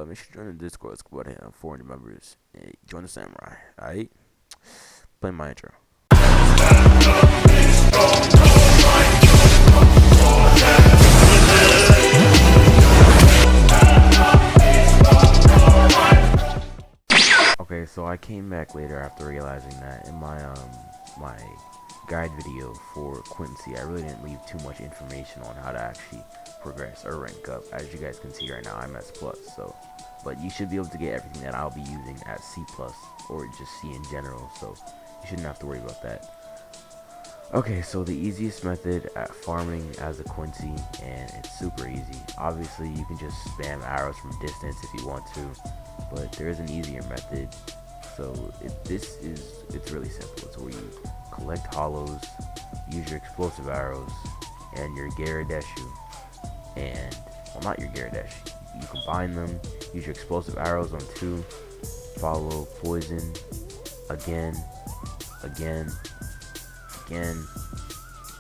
make sure you join the Discord. Let's go ahead and have 400 members. And join the samurai. Alright? Play my intro. Okay, so I came back later after realizing that in my guide video for QUINCY, I really didn't leave too much information on how to actually progress or rank up. As you guys can see right now, I'm S+, so but you should be able to get everything that I'll be using at C+, or just C in general, so you shouldn't have to worry about that. Okay, so the easiest method at farming as a QUINCY, and it's super easy. Obviously, you can just spam arrows from distance if you want to, but there is an easier method. So it's really simple. It's where you collect hollows, use your explosive arrows, and your Garadeshu, and well, not your Garadeshu. You combine them, use your explosive arrows on 2, follow poison, again,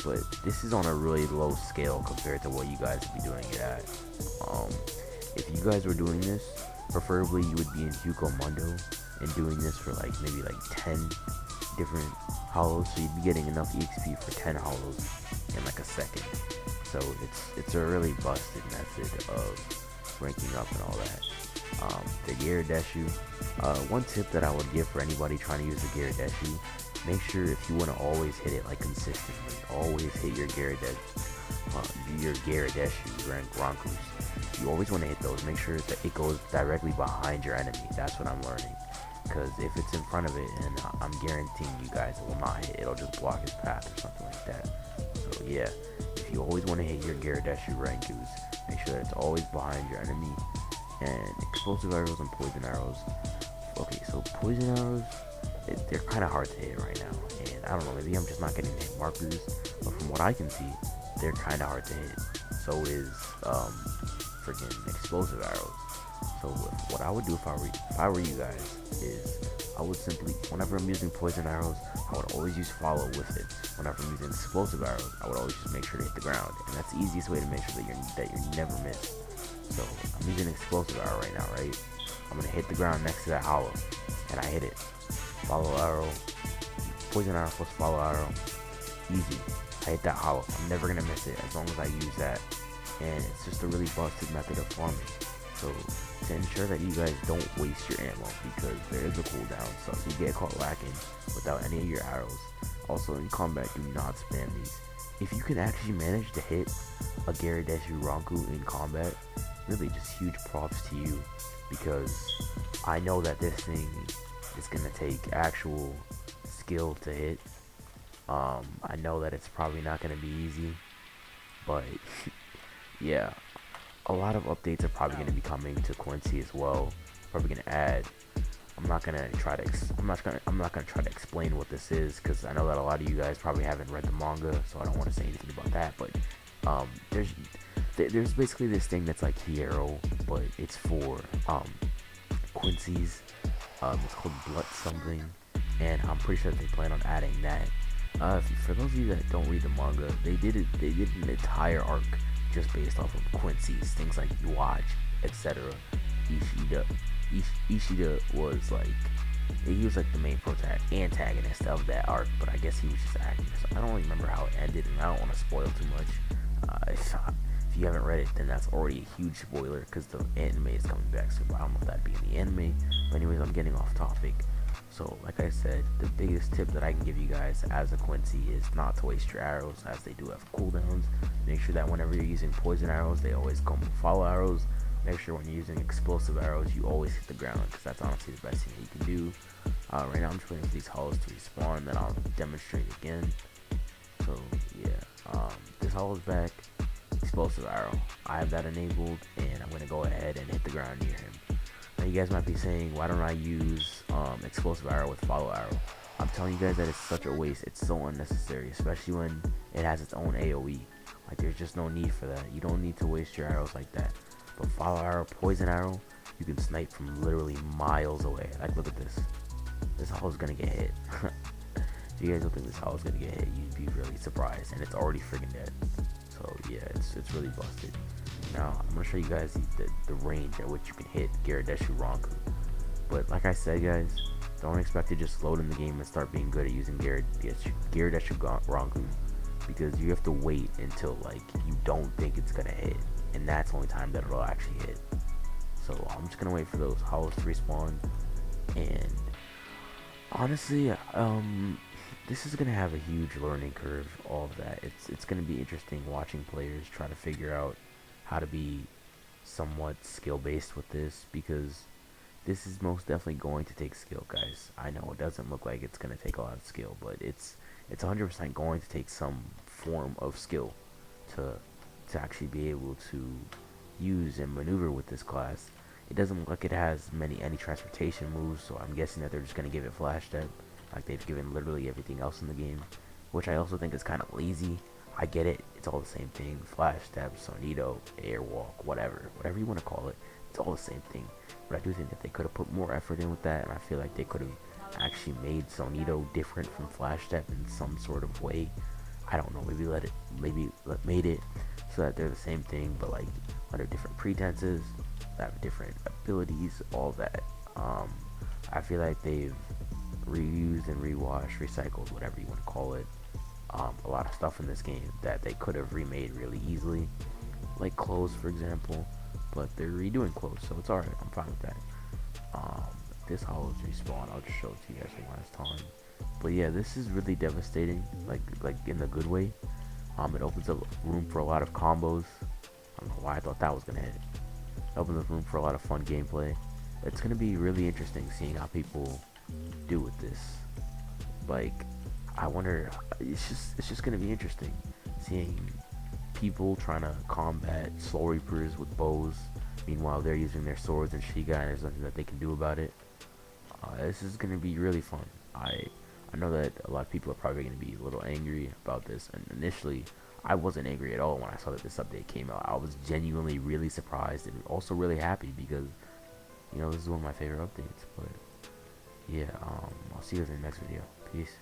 but this is on a really low scale compared to what you guys would be doing it at. If you guys were doing this, preferably you would be in Hugo Mundo and doing this for maybe 10 different hollows, so you'd be getting enough EXP for 10 hollows in a second. So it's a really busted method of ranking up and all that. The Garadeshu, one tip that I would give for anybody trying to use the Garadeshu, make sure if you want to always hit it consistently, always hit your Garadeshu, your Rankus. You always want to hit those. Make sure that it goes directly behind your enemy. That's what I'm learning. Because if it's in front of it, and I'm guaranteeing you guys it will not hit, it'll just block his path or something like that. So yeah, if you always want to hit your Garadeshu Rankus, make sure that it's always behind your enemy. And explosive arrows and poison arrows. Okay, so poison arrows, they're kind of hard to hit right now, and I don't know, maybe I'm just not getting the hit markers, but from what I can see, they're kind of hard to hit. So is freaking explosive arrows. So what I would do if I were you guys is I would simply, whenever I'm using poison arrows, I would always use follow with it. Whenever I'm using explosive arrows, I would always just make sure to hit the ground, and that's the easiest way to make sure that you're never missed. So I'm using explosive arrow right now, right? I'm gonna hit the ground next to that hollow, and I hit it. Follow arrow, poison arrow plus follow arrow, easy. I hit that hollow. I'm never gonna miss it as long as I use that, and it's just a really busted method of farming. So to ensure that you guys don't waste your ammo, because there is a cooldown, so if you get caught lacking without any of your arrows, also in combat, do not spam these. If you can actually manage to hit a Garadeshu Ranku in combat, really just huge props to you, because I know that this thing is gonna take actual skill to hit. I know that it's probably not gonna be easy, but yeah, a lot of updates are probably gonna be coming to QUINCY as well. Probably gonna add. I'm not gonna try to explain what this is, because I know that a lot of you guys probably haven't read the manga, so I don't want to say anything about that. But there's basically this thing that's like Hero, but it's for QUINCYs. It's called blox something, and I'm pretty sure they plan on adding that. For those of you that don't read the manga, they did an entire arc just based off of QUINCYs, things like Watch, etc. Ishida was he was the main antagonist of that arc, but I guess he was just acting. So I don't really remember how it ended, and I don't want to spoil too much. If you haven't read it, then that's already a huge spoiler, because the anime is coming back soon. I don't know if that'd be in the anime, but anyways, I'm getting off topic. So like I said, the biggest tip that I can give you guys as a QUINCY is not to waste your arrows, as they do have cooldowns. Make sure that whenever you're using poison arrows, they always come with follow arrows. Make sure when you're using explosive arrows, you always hit the ground, because that's honestly the best thing that you can do. Right now I'm just waiting for these hollows to respawn, then I'll demonstrate again. So yeah, this hollow's back. Explosive arrow, I have that enabled, and I'm going to go ahead and hit the ground near him. Now you guys might be saying, why don't I use explosive arrow with follow arrow? I'm telling you guys that it's such a waste. It's so unnecessary, especially when it has its own AoE. There's just no need for that. You don't need to waste your arrows like that. But follow arrow, poison arrow, you can snipe from literally miles away. Look at this. This hollow's gonna get hit. If you guys don't think this hollow's gonna get hit, you'd be really surprised, and it's already freaking dead. So yeah, it's really busted. Now I'm gonna show you guys the range at which you can hit Gyaradoshi Ronku. But like I said, guys, don't expect to just load in the game and start being good at using Gyaradoshi Ronku, because you have to wait until like you don't think it's gonna hit, and that's the only time that it'll actually hit. So I'm just gonna wait for those hollows to respawn, and honestly, this is gonna have a huge learning curve. All of that. It's gonna be interesting watching players try to figure out how to be somewhat skill based with this, because this is most definitely going to take skill, guys. I know it doesn't look like it's gonna take a lot of skill, but it's 100% going to take some form of skill to actually be able to use and maneuver with this class. It doesn't look like it has any transportation moves, so I'm guessing that they're just gonna give it flash step, like they've given literally everything else in the game, which I also think is kind of lazy. I get it, it's all the same thing. Flash step, Sonito, airwalk, whatever you want to call it, it's all the same thing. But I do think that they could have put more effort in with that, and I feel like they could have actually made Sonito different from Flash Step in some sort of way. I don't know, made it so that they're the same thing, but like under different pretenses, have different abilities, all that. I feel like they've reused and rewashed, recycled, whatever you want to call it, a lot of stuff in this game that they could have remade really easily, like clothes, for example. But they're redoing clothes, so it's alright. I'm fine with that. This hollows respawn. I'll just show it to you guys one last time. But yeah, this is really devastating, like in the good way. It opens up room for a lot of combos. I don't know why I thought that was gonna hit. It opens up room for a lot of fun gameplay. It's gonna be really interesting seeing how people do with this. Like, I wonder. It's just gonna be interesting seeing people trying to combat Soul Reapers with bows. Meanwhile, they're using their swords and Shiga, and there's nothing that they can do about it. This is gonna be really fun. I know that a lot of people are probably gonna be a little angry about this, and initially, I wasn't angry at all when I saw that this update came out. I was genuinely really surprised and also really happy, because you know, this is one of my favorite updates. But yeah, I'll see you guys in the next video. Peace.